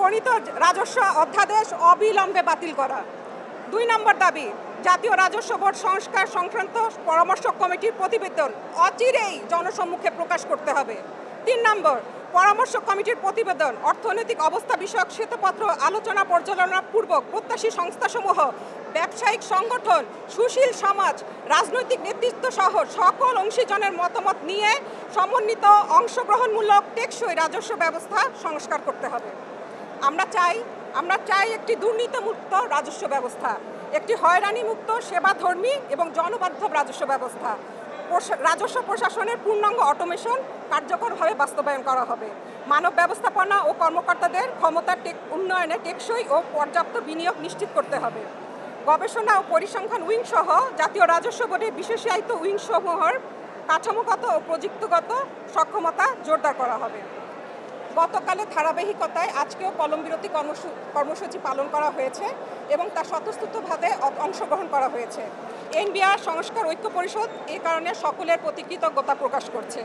প্রণীত রাজস্ব অধ্যাদেশ অবিলম্বে বাতিল করা। ২ নম্বর দাবি, জাতীয় রাজস্ব বোর্ড সংস্কার সংক্রান্ত পরামর্শ কমিটির প্রতিবেদন অচিরেই জনসম্মুখে প্রকাশ করতে হবে। ৩ নম্বর, পরামর্শ কমিটির প্রতিবেদন অর্থনৈতিক অবস্থা বিষয়ক শ্বেতপত্র আলোচনা পর্যালোচনা পূর্বক প্রত্যাশী সংস্থাসমূহ, ব্যবসায়িক সংগঠন, সুশীল সমাজ, রাজনৈতিক নেতৃত্ব সহ সকল অংশীজনের মতামত নিয়ে সমন্বিত অংশগ্রহণমূলক টেকসই রাজস্ব ব্যবস্থা সংস্কার করতে হবে। আমরা চাই একটি দুর্নীতিমুক্ত রাজস্ব ব্যবস্থা, একটি হয়রানিমুক্ত, সেবাধর্মী এবং জনবান্ধব রাজস্ব ব্যবস্থা। রাজস্ব প্রশাসনের পূর্ণাঙ্গ অটোমেশন কার্যকরভাবে বাস্তবায়ন করা হবে। মানব ব্যবস্থাপনা ও কর্মকর্তাদের ক্ষমতার উন্নয়নে টেকসই ও পর্যাপ্ত বিনিয়োগ নিশ্চিত করতে হবে। গবেষণা ও পরিসংখ্যান উইং সহ জাতীয় রাজস্ব বোর্ডের বিশেষায়িত উইংসমূহের কাঠামোগত ও প্রযুক্তিগত সক্ষমতা জোরদার করা হবে। গতকালের ধারাবাহিকতায় আজকেও কলমবিরতি কর্মসূচি পালন করা হয়েছে এবং তা স্বতঃস্ফূর্তভাবে অংশগ্রহণ করা হয়েছে। এনবিআর সংস্কার ঐক্য পরিষদ এ কারণে সকলের প্রতি কৃতজ্ঞতা প্রকাশ করছে।